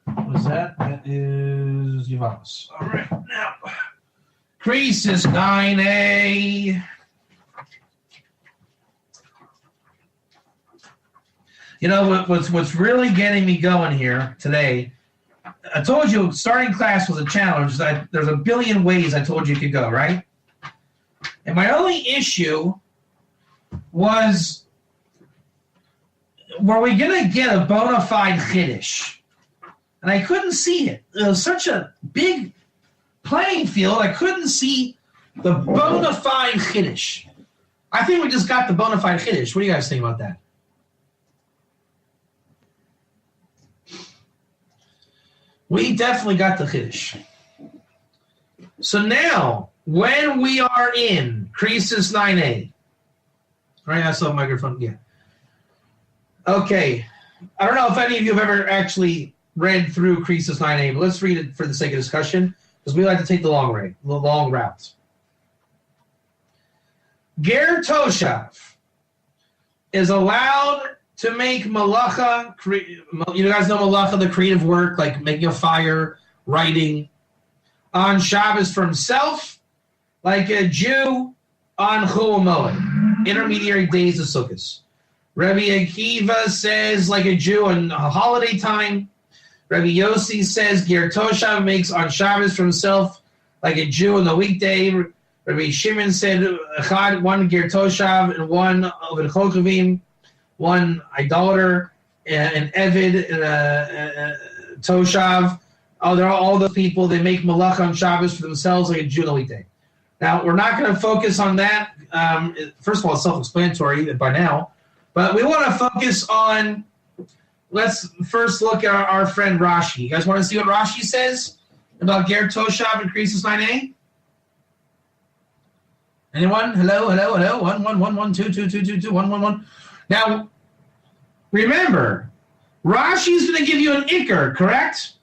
What was that? That is Yavamas. All right, now Krisis 9a. You know, what's really getting me going here today, I told you starting class was a challenge. There's a billion ways I told you could go, right? And my only issue was, were we going to get a bona fide chiddush? And I couldn't see it. It was such a big playing field, I couldn't see the bona fide chiddush. I think we just got the bona fide chiddush. What do you guys think about that? We definitely got the chiddush. So now, when we are in Krisis 9a, all right, I saw the microphone again. Okay, I don't know if any of you have ever actually read through Krisis 9a, but let's read it for the sake of discussion, because we like to take the long route. Ger toshav is allowed to make malacha, you guys know malacha, the creative work, like making a fire, writing, on Shabbos for himself, like a Jew on Chol Moed, intermediary days of Sukkot. Rabbi Akiva says like a Jew on a holiday time. Rabbi Yossi says ger toshav makes on Shabbos for himself, like a Jew on the weekday. Rabbi Shimon said one ger toshav and one of the chokavim. one idolater, an Evid, Toshav. Oh, they're all the people. They make malacha on Shabbos for themselves like a Junalite. Now, we're not going to focus on that. First of all, it's self-explanatory by now. But we want to focus on, let's first look at our friend Rashi. You guys want to see what Rashi says about Ger Toshav and Krisus 9a? Anyone? Hello? 1, 1, 1, 1, 2, 2, 2, 2, 2, 1, 1, 1. Now, remember, Rashi's going to give you an ikr, correct?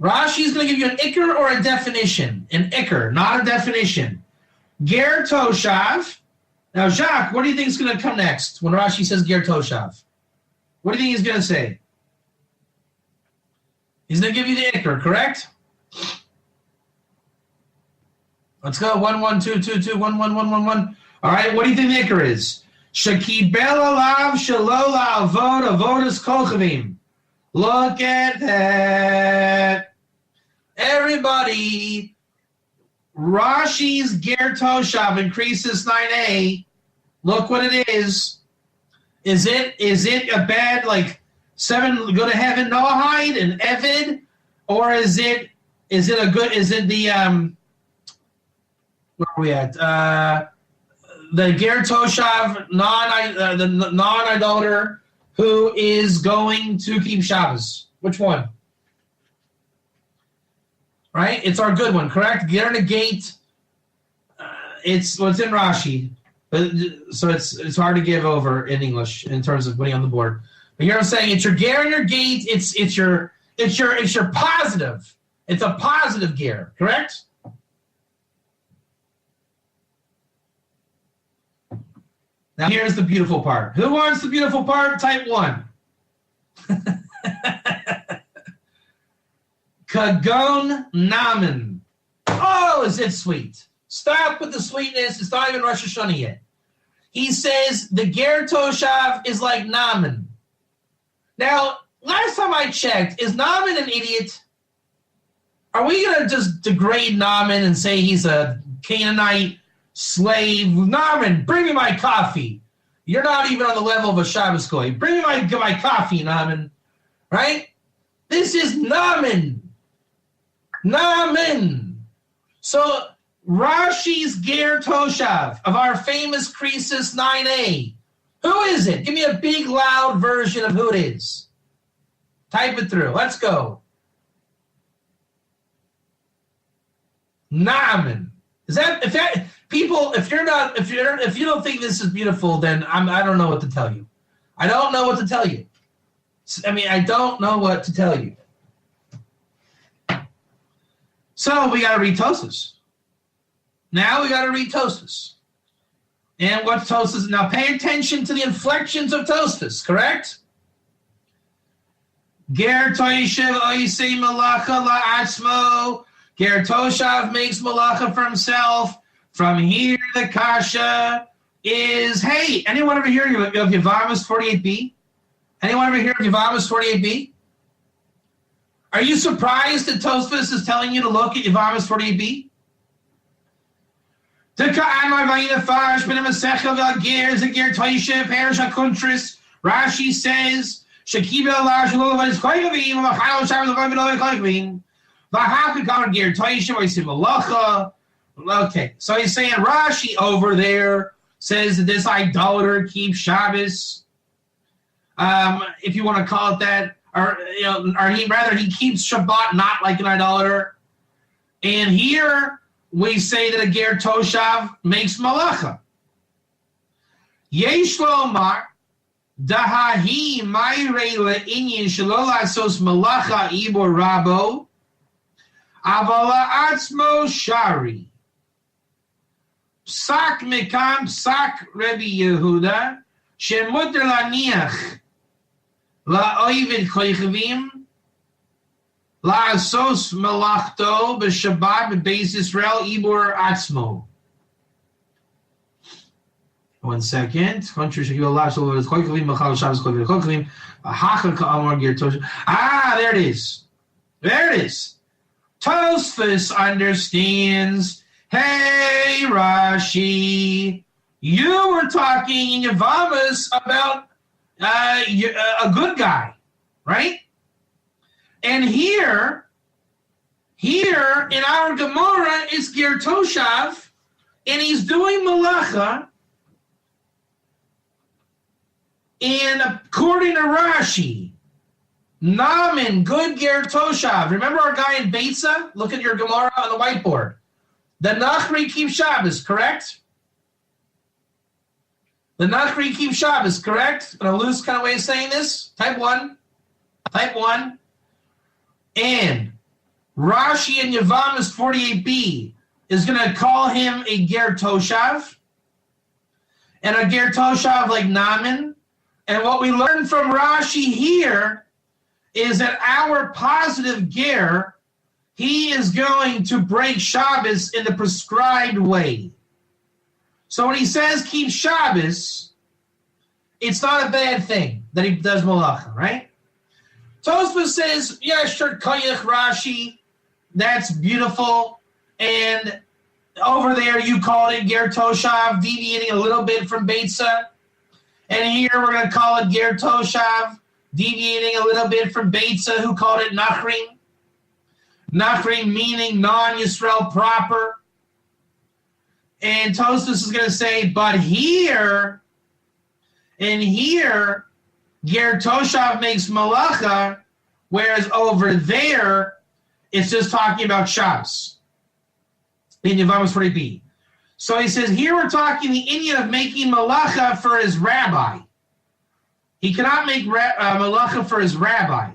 Rashi's going to give you an ikr or a definition. An ikr, not a definition. Ger Toshav. Now, Jacques, what do you think is going to come next when Rashi says Ger Toshav? What do you think he's going to say? He's going to give you the ikr, correct? Let's go. 1, 1, 2, 2, 2, 1, 1, 1, 1, 1. All right, what do you think the ikr is? Shakibel alav shalola avod avodas kolchavim. Look at that. Everybody, Rashi's Ger Toshav increases 9a. Look what it is. Is it a bad, like, 7 go to heaven Noahide and Evid? Or is it a good, is it the, where are we at? The Ger Toshav, the non-idolater who is going to keep Shabbos? Which one? Right? It's our good one, correct? Ger negate. It's what's in Rashi, so it's hard to give over in English in terms of putting on the board. But here I'm saying it's your ger and your gate. It's your positive. It's a positive ger, correct? Now here's the beautiful part. Who wants the beautiful part? Type 1. Kagon Namen. Oh, is it sweet? Stop with the sweetness. It's not even Rosh Hashanah yet. He says the Ger Toshav is like Namen. Now, last time I checked, is Namen an idiot? Are we going to just degrade Namen and say he's a Canaanite slave? Namen, bring me my coffee. You're not even on the level of a Shabbos goy. Bring me my coffee, Namen. Right? This is Namen. Namen. So Rashi's Ger Toshav of our famous Krisus 9a. Who is it? Give me a big, loud version of who it is. Type it through. Let's go. Naaman. Is that if that people? If you don't think this is beautiful, then I don't know what to tell you. I don't know what to tell you. I mean, I don't know what to tell you. So we got to read Tosfos. Now we got to read Tosfos. And what's Tosfos? Now pay attention to the inflections of Tosfos, correct? Ger Toshav oisei malacha la'atzmo. Ger Toshav makes malacha for himself. From here, the kasha is, hey, anyone ever hear of Yevamos 48b? Anyone ever hear of Yevamos 48b? Are you surprised that Tosfos is telling you to look at Yevamos 48b? Rashi says, okay, so he's saying Rashi over there says that this idolater keeps Shabbos. If you want to call it that, or he keeps Shabbat not like an idolater. And here we say that a Ger Toshav makes malacha. Yesh lomar dahahi mayre le'inyin shelo la'asos malacha ibor rabo avala atzmo shari. Psak mekam psak Rebbe Yehuda shemuter laniach la'oivid koichavim la'asos melachto b'shabbat b'beis Yisrael ibor atzmo. 1 second. There it is. There it is. Tosfos understands. Hey, Rashi, You were talking in Yavamas about a good guy, right? And here in our Gemara, it's Ger Toshav, and he's doing malacha. And according to Rashi, Naaman, good Ger Toshav. Remember our guy in Beitza? Look at your Gemara on the whiteboard. The Nachri keeps Shabbos, correct? The Nachri keeps Shabbos, correct? In a loose kind of way of saying this. Type 1. And Rashi in Yavamas 48b is going to call him a Ger Toshav. And a Ger Toshav like Naaman. And what we learn from Rashi here is that our positive ger, he is going to break Shabbos in the prescribed way. So when he says keep Shabbos, it's not a bad thing that he does malacha, right? Tosfos says, yeah, sure, koyach Rashi, that's beautiful. And over there you called it ger toshav, deviating a little bit from Beitza. And here we're going to call it ger toshav, deviating a little bit from Beitza, who called it nachrim. Nachrim meaning non-Yisrael proper. And Tosfos is going to say, but here, ger toshav makes malacha, whereas over there, it's just talking about Shabbos. In Yavamas 40b. So he says, here we're talking the Indian of making malacha for his rabbi. He cannot make malacha for his rabbi,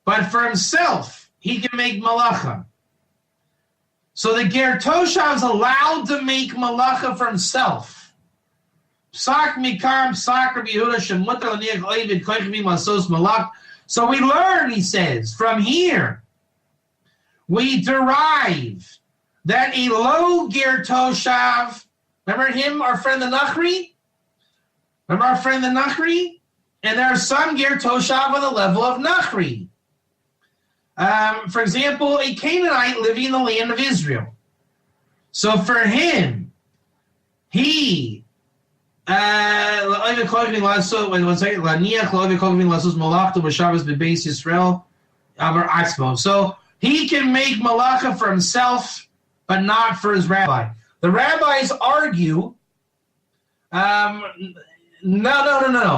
but for himself, he can make malacha. So the Ger Toshav is allowed to make malacha for himself. Psak mikar psak Rabbi Yehuda shemutar l'niach ovid koichvi masos malach. So we learn, he says, from here, we derive that a low Ger Toshav, remember him, our friend the Nachri? And there are some Ger Toshav on the level of Nachri. For example, a Canaanite living in the land of Israel. So for him, he so he can make malacha for himself, but not for his rabbi. The rabbis argue, no.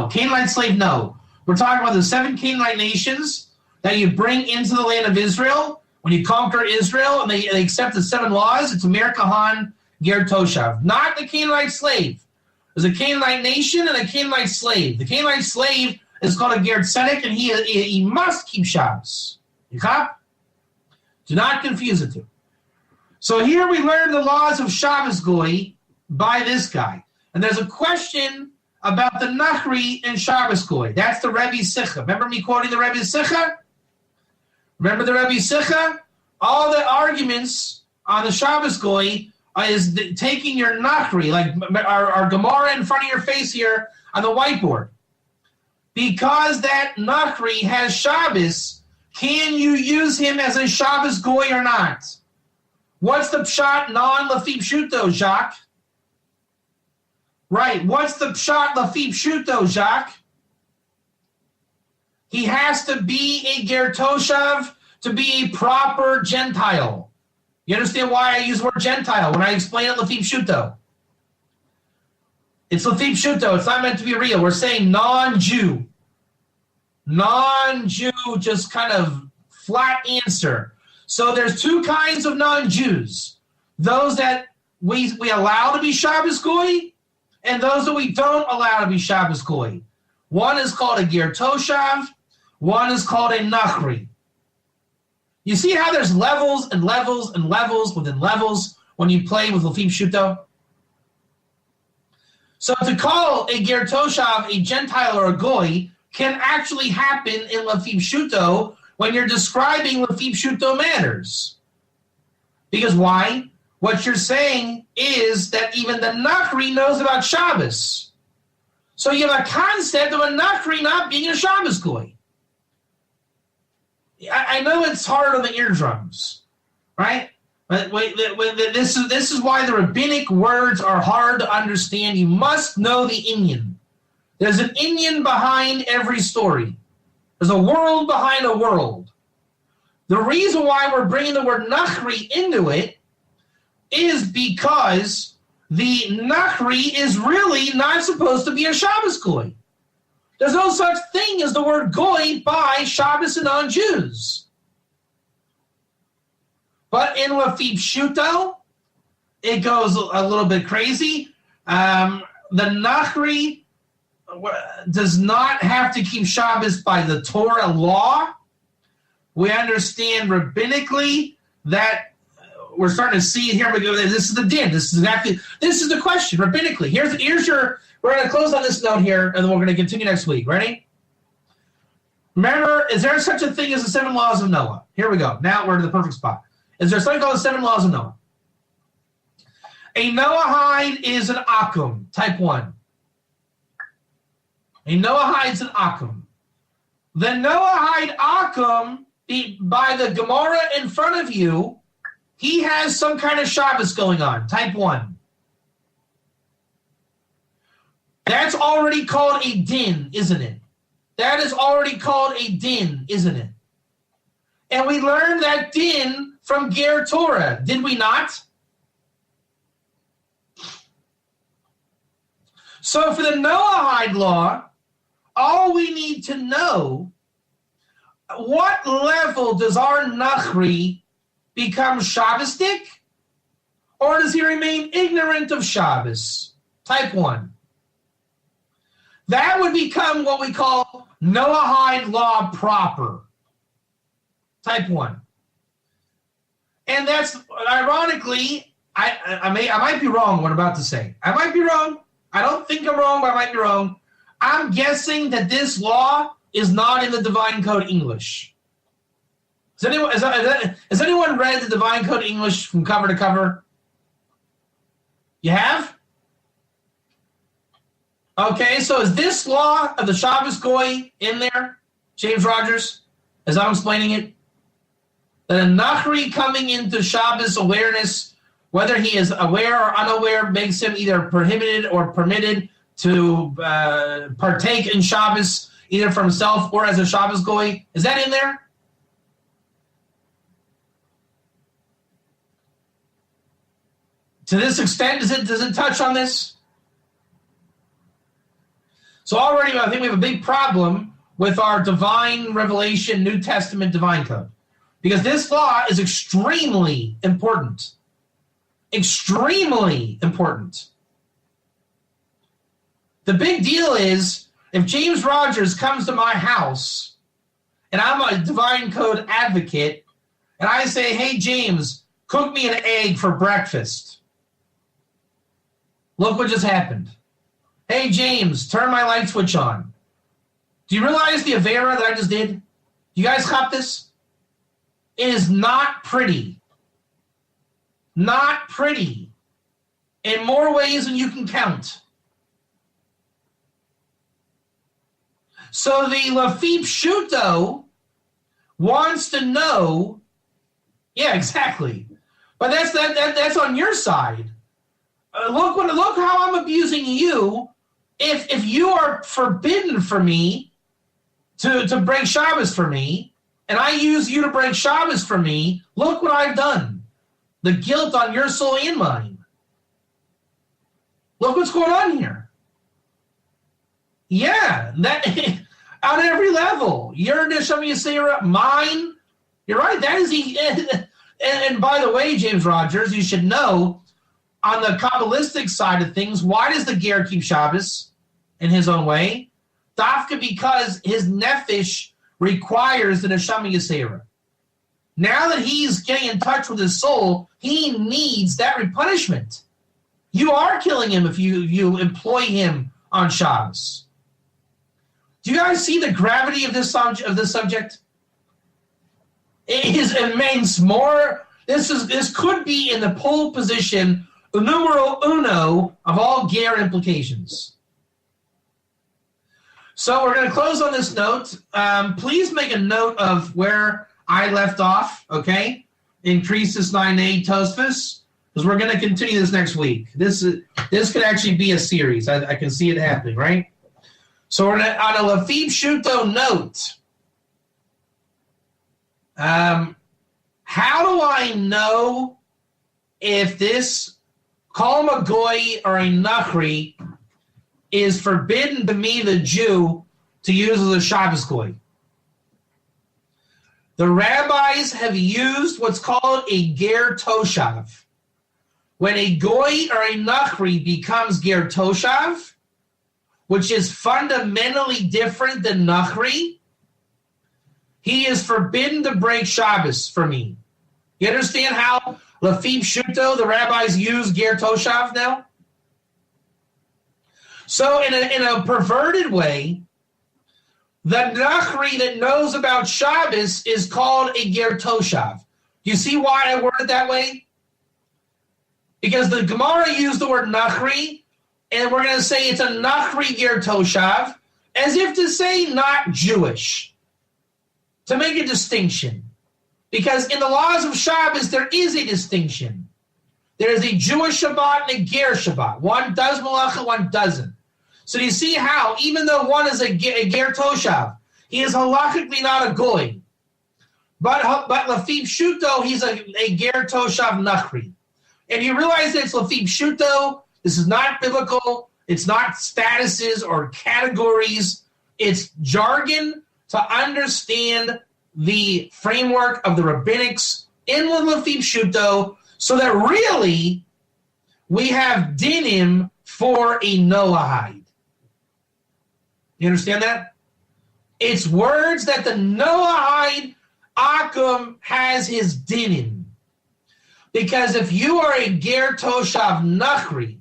Canaanite slave, no. We're talking about the 7 Canaanite nations that you bring into the land of Israel. When you conquer Israel and they accept the 7 laws, it's Mer Kahan Ger Toshav. Not the Canaanite slave. There's a Canaanite nation and a Canaanite slave. The Canaanite slave is called a Ger Tzedek, and he must keep Shabbos. You cop? Do not confuse the two. So here we learn the laws of Shabbos Goy by this guy. And there's a question about the Nachri and Shabbos Goy. That's the Rebbe Sicha. Remember me quoting the Rebbe Sicha? Remember the Rebbe Sicha? All the arguments on the Shabbos Goy is taking your Nachri, like our Gemara in front of your face here on the whiteboard. Because that Nachri has Shabbos, can you use him as a Shabbos Goy or not? What's the pshat non-lafib shuto, Jacques? Right, what's the pshat lafib shuto, Jacques? He has to be a Ger Toshav to be a proper Gentile. You understand why I use the word Gentile when I explain it lafib shuto? It's lafib shuto. It's not meant to be real. We're saying non-Jew. Non-Jew, just kind of flat answer. So there's 2 kinds of non-Jews. Those that we allow to be Shabbos Goy, and those that we don't allow to be Shabbos Goy. One is called a Ger Toshav, one is called a Nachri. You see how there's levels and levels and levels within levels when you play with Lafib Shuto? So to call a Ger Toshav a Gentile or a Goy can actually happen in Lafib Shuto when you're describing Lafib Shuto matters. Because why? What you're saying is that even the Nachri knows about Shabbos. So you have a concept of a Nachri not being a Shabbos Goy. I know it's hard on the eardrums, right? This is why the rabbinic words are hard to understand. You must know the inyan. There's an inyan behind every story. There's a world behind a world. The reason why we're bringing the word nachri into it is because the nachri is really not supposed to be a Shabbos goy. There's no such thing as the word goy by Shabbos and non-Jews. But in Lafib Shuto, it goes a little bit crazy. The nachri does not have to keep Shabbos by the Torah law. We understand rabbinically that we're starting to see it here. This is the din. This is the question rabbinically. Here's your. We're going to close on this note here, and then we're going to continue next week. Ready? Remember, is there such a thing as the 7 laws of Noah? Here we go. Now we're to the perfect spot. Is there something called the 7 laws of Noah? A Noahide is an akum, type 1. A Noahide is an akum. The Noahide akum, by the Gemara in front of you, he has some kind of Shabbos going on, type 1. That's already called a din, isn't it? That is already called a din, isn't it? And we learned that din from Ger Torah, did we not? So for the Noahide law, all we need to know, what level does our Nachri become Shabbosdik? Or does he remain ignorant of Shabbos? Type 1. That would become what we call Noahide law proper. Type 1. And that's, ironically, I might be wrong what I'm about to say. I might be wrong. I don't think I'm wrong, but I might be wrong. I'm guessing that this law is not in the Divine Code English. Has anyone read the Divine Code English from cover to cover? You have? Okay, so is this law of the Shabbos Goy in there, James Rogers, as I'm explaining it? That a Nachri coming into Shabbos awareness, whether he is aware or unaware, makes him either prohibited or permitted to partake in Shabbos, either for himself or as a Shabbos Goy. Is that in there? To this extent, does it touch on this? So already I think we have a big problem with our divine revelation, New Testament divine code. Because this law is extremely important. Extremely important. The big deal is, if James Rogers comes to my house, and I'm a divine code advocate, and I say, hey, James, cook me an egg for breakfast. Look what just happened. Hey, James, turn my light switch on. Do you realize the Avera that I just did? You guys cop this? It is not pretty. Not pretty. In more ways than you can count. So the Lafib Shuto wants to know, yeah, exactly. But that's on your side. Look how I'm abusing you. If you are forbidden for me to break Shabbos for me, and I use you to break Shabbos for me, look what I've done. The guilt on your soul and mine. Look what's going on here. Yeah, that on every level. Your Neshama Yisera, mine. You're right. That is and by the way, James Rogers, you should know, on the Kabbalistic side of things, why does the Ger keep Shabbos in his own way? Dafka because his nefesh requires the Neshama Yisera. Now that he's getting in touch with his soul, he needs that punishment. You are killing him if you employ him on Shabbos. Do you guys see the gravity of this subject? It is immense. This could be in the pole position, numero uno, of all Ger implications. So we're going to close on this note. Please make a note of where I left off, okay? Increases 9a Tosfos, because we're going to continue this next week. This could actually be a series. I can see it happening, right? So on a Lafib Shuto note, how do I know if this Kol Magoy or a Nachri is forbidden to me, the Jew, to use as a Shabbos Goy? The rabbis have used what's called a Ger Toshav. When a Goy or a Nachri becomes Ger Toshav, which is fundamentally different than Nachri, he is forbidden to break Shabbos for me. You understand how Lafib Shuto, the rabbis, use Ger Toshav now? So in a perverted way, the Nachri that knows about Shabbos is called a Ger Toshav. Do you see why I worded it that way? Because the Gemara used the word Nachri, and we're going to say it's a Nachri Ger Toshav, as if to say not Jewish, to make a distinction. Because in the laws of Shabbos, there is a distinction. There is a Jewish Shabbat and a Ger Shabbat. One does Malacha, one doesn't. So do you see how, even though one is a Ger Toshav, he is halachically not a Goy. But Lafib Shuto, he's a Ger Toshav Nachri. And you realize that it's Lafib Shuto. This is not biblical. It's not statuses or categories. It's jargon to understand the framework of the rabbinics in Lafib Shuto, so that really we have Dinim for a Noahide. You understand that? It's words that the Noahide Akum has his Dinim. Because if you are a Ger Toshav Nachri,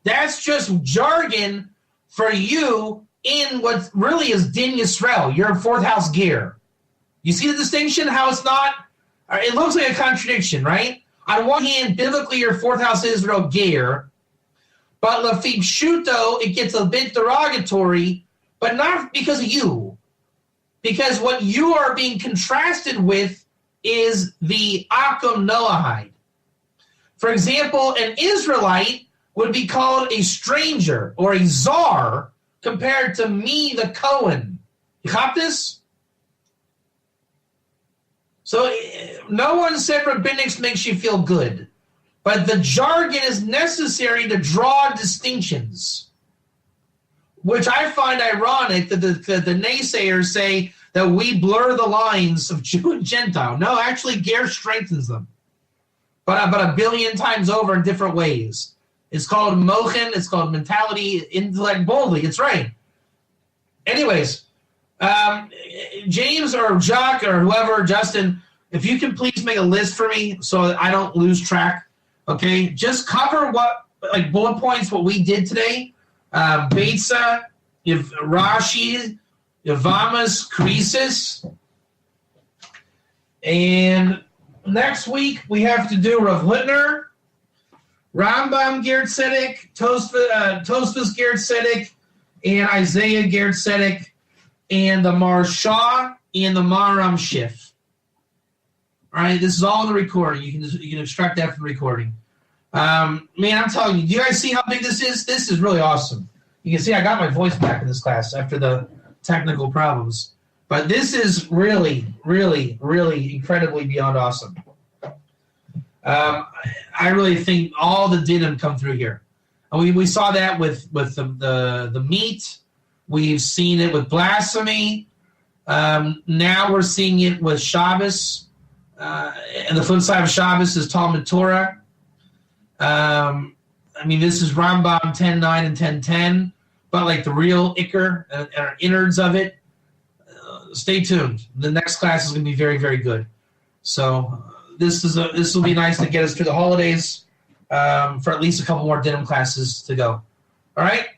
that's just jargon for you in what really is Din Yisrael. You're a fourth house Ger. You see the distinction? How it's not? It looks like a contradiction, right? On one hand, biblically, you're fourth house Israel Ger. But Lafib Shuto, it gets a bit derogatory, but not because of you. Because what you are being contrasted with is the Akum Noahide. For example, an Israelite would be called a stranger or a czar compared to me, the Cohen. You got this? So no one said rabbinics makes you feel good. But the jargon is necessary to draw distinctions, which I find ironic that the naysayers say that we blur the lines of Jew and Gentile. No, actually, Ger strengthens them, but a billion times over in different ways. It's called mochen. It's called mentality, intellect, boldly. It's right. Anyways, James or Jacques or whoever, Justin, if you can please make a list for me so that I don't lose track. Okay, just cover what, like bullet points, what we did today. Beitza, Rashi, Yavamas, Krisis. And next week we have to do Rav Littner, Rambam Ger Tzedek, Tosfos Ger Tzedek, and Isaiah Ger Tzedek, and the Marsha and the Maram Shif. All right, this is all in the recording. You can extract that from the recording. Man, I'm telling you, do you guys see how big this is? This is really awesome. You can see I got my voice back in this class after the technical problems. But this is really, really, really incredibly beyond awesome. I really think all the dinim come through here. And we saw that with the meat. We've seen it with blasphemy. Now we're seeing it with Shabbos. And the flip side of Shabbos is Talmud Torah. This is Rambam 10.9 and 10.10, but like the real Iker and innards of it. Stay tuned. The next class is going to be very, very good. So this will be nice to get us through the holidays for at least a couple more Dinim classes to go. All right?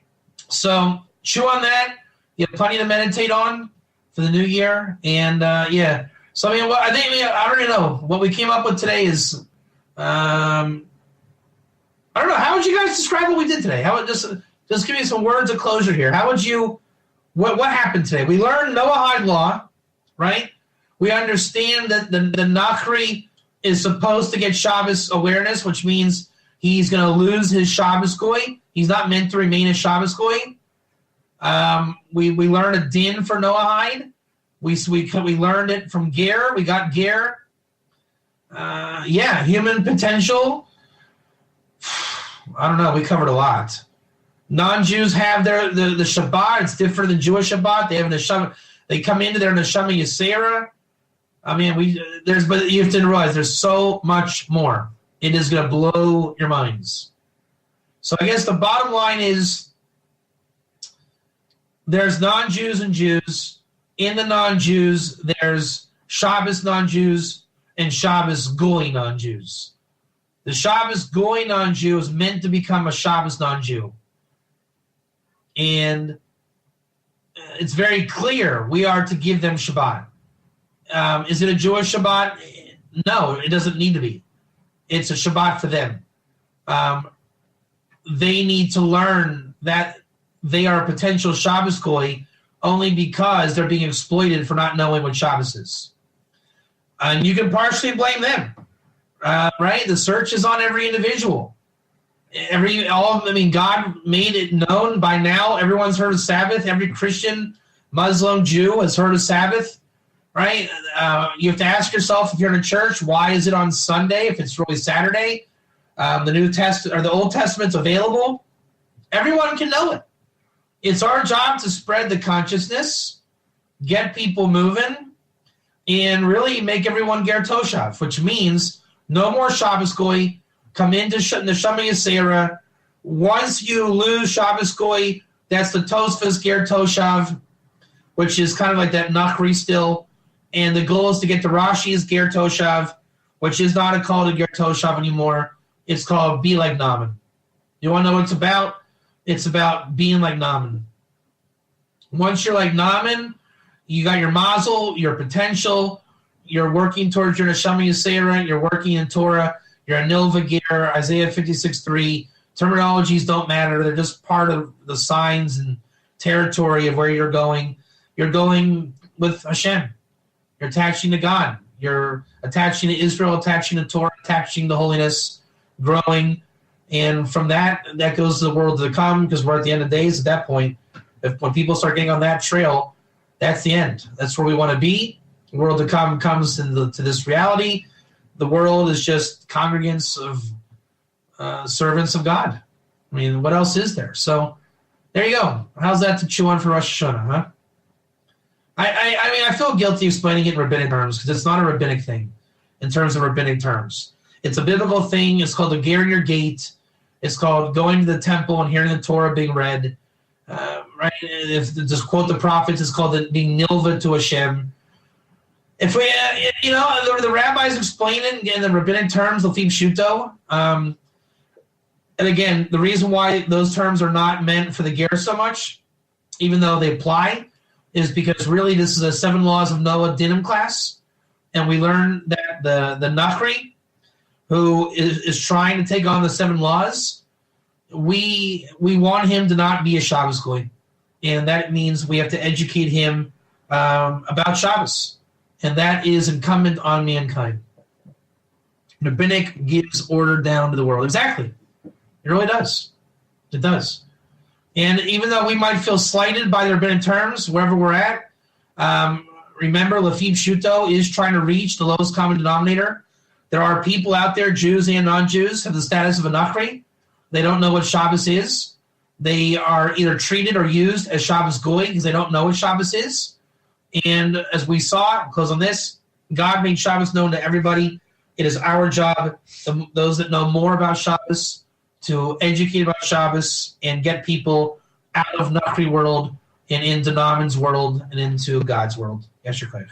So chew on that. You have plenty to meditate on for the new year. And, yeah. So, I already know. What we came up with today is, I don't know. How would you guys describe what we did today? How would just give me some words of closure here. How would you, what happened today? We learned Noahide law, right? We understand that the Nachri is supposed to get Shabbos awareness, which means he's going to lose his Shabbos goy. He's not meant to remain a Shabbos goy. We learned a din for Noahide. We learned it from Ger. We got Ger. Human potential. I don't know. We covered a lot. Non-Jews have the Shabbat. It's different than Jewish Shabbat. They have Neshama. They come into their Neshama Yisera. I mean, but you have to realize there's so much more. It is going to blow your minds. So I guess the bottom line is there's non-Jews and Jews. In the non-Jews, there's Shabbos non-Jews and Shabbos goy non-Jews. The Shabbos goy non-Jew is meant to become a Shabbos non-Jew. And it's very clear we are to give them Shabbat. Is it a Jewish Shabbat? No, it doesn't need to be. It's a Shabbat for them. They need to learn that they are a potential Shabbos goy only because they're being exploited for not knowing what Shabbos is. And you can partially blame them, right? The search is on every individual. God made it known by now. Everyone's heard of Sabbath. Every Christian, Muslim, Jew has heard of Sabbath, right? You have to ask yourself, if you're in a church, why is it on Sunday if it's really Saturday? The New Testament or the Old Testament's available. Everyone can know it. It's our job to spread the consciousness, get people moving, and really make everyone ger toshav, which means no more Shabbos goy. Come into Neshama Yisera. Once you lose Shabbos goy, that's the Tosfos ger toshav, which is kind of like that Nachri still. And the goal is to get to Rashi's ger toshav, which is not a call to ger toshav anymore. It's called be like Naaman. You want to know what it's about? It's about being like Naaman. Once you're like Naaman, you got your mazel, your potential, you're working towards your Neshama Yisera, you're working in Torah, you're a Nilvah ger, Isaiah 56:3. Terminologies don't matter. They're just part of the signs and territory of where you're going. You're going with Hashem. You're attaching to God. You're attaching to Israel, attaching to Torah, attaching to holiness, growing. And from that goes to the world to come, because we're at the end of days at that point. When people start getting on that trail, that's the end. That's where we want to be. The world to come comes to this reality. The world is just congregants of servants of God. I mean, what else is there? So there you go. How's that to chew on for Rosh Hashanah, huh? I mean, I feel guilty explaining it in rabbinic terms because it's not a rabbinic thing in terms of rabbinic terms. It's a biblical thing. It's called the ger in your gate. It's called going to the temple and hearing the Torah being read. Right? If just quote the prophets, it's called being Nilvah to Hashem. If we, the rabbis explain it in the rabbinic terms, Lefim Shuto. And again, the reason why those terms are not meant for the ger so much, even though they apply, is because really this is a 7 laws of Noah Dinim class, and we learn that the Nachri, who is trying to take on the 7 laws, we want him to not be a Shabbos goy, and that means we have to educate him about Shabbos, and that is incumbent on mankind. Rabbinic gives order down to the world. Exactly. It really does. It does. And even though we might feel slighted by the rabbinic terms, wherever we're at, remember, Lefim Shuto is trying to reach the lowest common denominator. There are people out there, Jews and non-Jews, have the status of a Nachri. They don't know what Shabbos is. They are either treated or used as Shabbos goy because they don't know what Shabbos is. And as we saw, close on this, God made Shabbos known to everybody. It is our job, those that know more about Shabbos, to educate about Shabbos and get people out of Nachri world and into Naaman's world and into God's world. Yasher Koach.